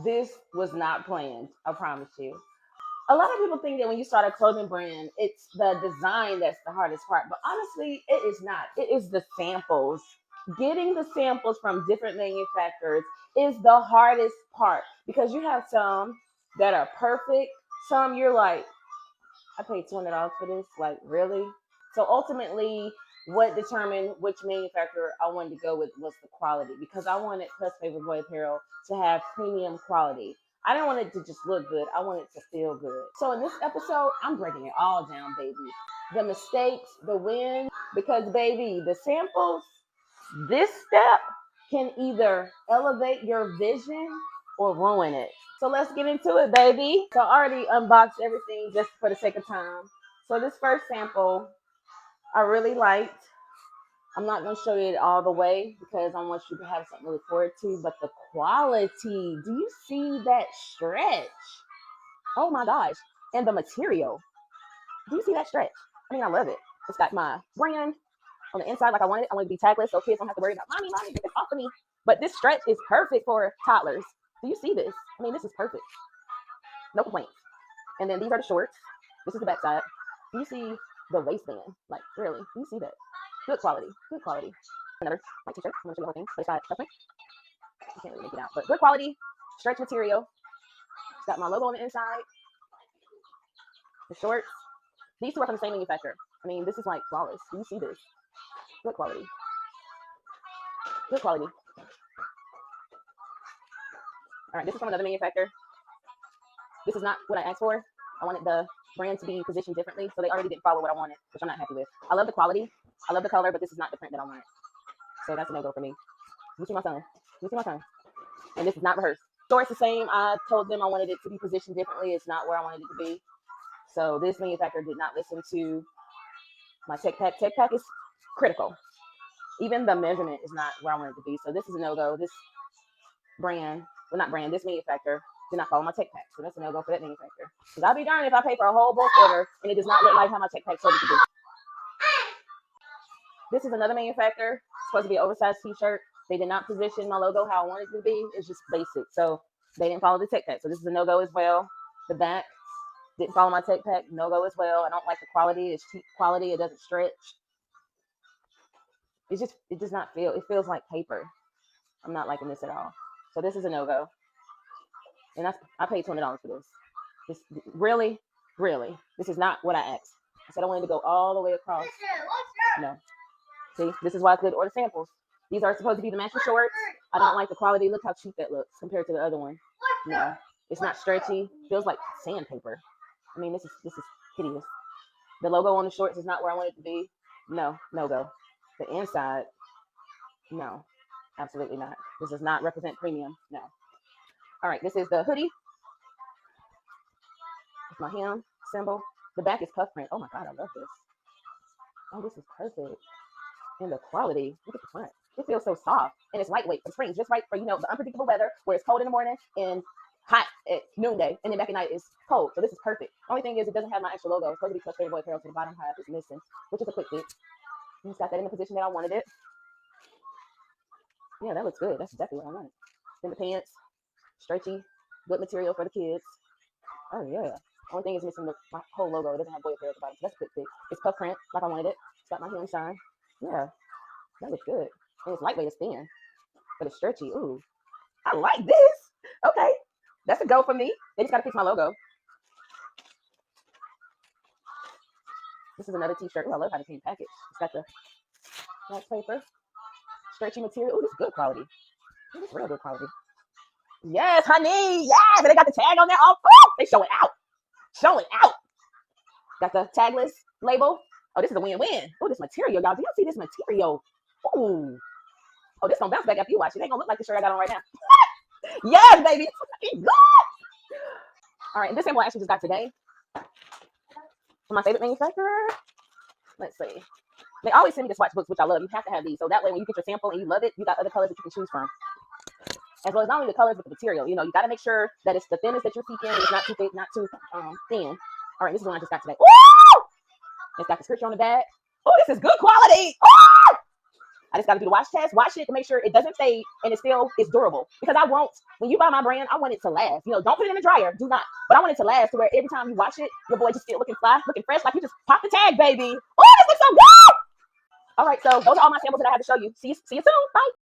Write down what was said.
This was not planned, I promise you. A lot of people think that when you start a clothing brand, it's the design that's the hardest part, but honestly, it is not. It is the samples. Getting the samples from different manufacturers is the hardest part because you have some that are perfect, some you're like, I paid $200 for this, like really? So ultimately, what determined which manufacturer I wanted to go with was the quality because I wanted Plus Favor Boy Apparel to have premium quality. I didn't want it to just look good. I wanted it to feel good. So in this episode, I'm breaking it all down, baby. The mistakes, the wins, because baby, the samples, this step can either elevate your vision or ruin it. So let's get into it, baby. So I already unboxed everything just for the sake of time. So this first sample I really liked. I'm not going to show you it all the way because I want you to have something to look forward to. But the quality, do you see that stretch? Oh my gosh. And the material. Do you see that stretch? I mean, I love it. It's got my brand on the inside like I wanted it. I want it to be tagless so kids don't have to worry about, mommy, get this off of me. But this stretch is perfect for toddlers. Do you see this? I mean, this is perfect. No complaints. And then these are the shorts. This is the back side. Do you see the waistband? Like, really? Do you see that? Good quality. Good quality. Another white t-shirt. I'm going to show you the whole thing. But it's got stuffing. You can't really make it out. But good quality. Stretch material. It's got my logo on the inside. The shorts. These two are from the same manufacturer. I mean, this is like flawless. Do you see this? Good quality. Good quality. All right, this is from another manufacturer. This is not what I asked for. I wanted the brand to be positioned differently, so they already didn't follow what I wanted, which I'm not happy with. I love the quality. I love the color, but this is not the print that I wanted. So that's a no-go for me. You see my son? You see my son? And this is not rehearsed. Shorts the same. I told them I wanted it to be positioned differently. It's not where I wanted it to be. So this manufacturer did not listen to my tech pack. Tech pack is critical. Even the measurement is not where I want it to be. So this is a no-go. This brand, well, not brand, this manufacturer did not follow my tech pack. So that's a no-go for that manufacturer. Because I'll be darned if I pay for a whole bulk order and it does not look like how my tech pack told it to do. This is another manufacturer. It's supposed to be an oversized t-shirt. They did not position my logo how I wanted it to be. It's just basic. So they didn't follow the tech pack. So this is a no-go as well. The back didn't follow my tech pack. No-go as well. I don't like the quality. It's cheap quality. It doesn't stretch. It does not feel, it feels like paper. I'm not liking this at all. So this is a no-go. And I paid $20 for this. This really, this is not what I asked. I said I wanted to go all the way across. No. See, this is why it's good to order samples. These are supposed to be the matching shorts. I don't like the quality. Look how cheap that looks compared to the other one. No, it's not stretchy. Feels like sandpaper. I mean, this is hideous. The logo on the shorts is not where I want it to be. No go. The inside, no, absolutely not. This does not represent premium. No. All right, this is the hoodie. It's my hem symbol. The back is puff print. Oh my God, I love this. Oh, this is perfect. And the quality, look at the front. It feels so soft and it's lightweight for spring, just right for, the unpredictable weather where it's cold in the morning and hot at noonday, and then back at night it's cold. So this is perfect. Only thing is it doesn't have my actual logo. It's supposed to be Plus Favor Boy Apparel, so the bottom half is missing, which is a quick fix. And it's got that in the position that I wanted it. Yeah, that looks good. That's exactly what I wanted. Then the pants, stretchy, good material for the kids. Oh yeah. Only thing is missing my whole logo. It doesn't have Boy Apparel at the bottom, so that's a quick fix. It's puff print like I wanted it. It's got my hem shine. Yeah, that looks good. And it's lightweight, it's thin, but it's stretchy. Ooh, I like this. Okay, that's a go for me. They just gotta fix my logo. This is another t-shirt. Ooh, I love how they came packaged. It's got the black paper, stretchy material. Ooh, this is good quality. Ooh, this is real good quality. Yes, honey. Yes, and they got the tag on there. Oh, they show it out. Show it out. Got the tagless label. Oh, this is a win-win. Oh, this material, y'all. Do y'all see this material? Ooh. Oh, this gonna bounce back after you watch it. It ain't gonna look like the shirt I got on right now. Yes, baby. It's good. All right, this sample I actually just got today from my favorite manufacturer. Let's see. They always send me the swatch books, which I love. You have to have these. So that way, when you get your sample and you love it, you got other colors that you can choose from. As well as not only the colors, but the material. You got to make sure that it's the thinness that you're seeking. It's not too thick, not too thin. All right, this is the one I just got today. Ooh! It's got the scripture on the back. Oh, this is good quality. Oh! I just got to do the wash test, wash it to make sure it doesn't fade and it's durable. Because I want, when you buy my brand, I want it to last. You know, don't put it in the dryer, do not. But I want it to last to where every time you wash it, your boy just still looking fly, looking fresh, like you just popped the tag, baby. Oh, this looks so good. All right, so those are all my samples that I have to show you. See you soon. Bye.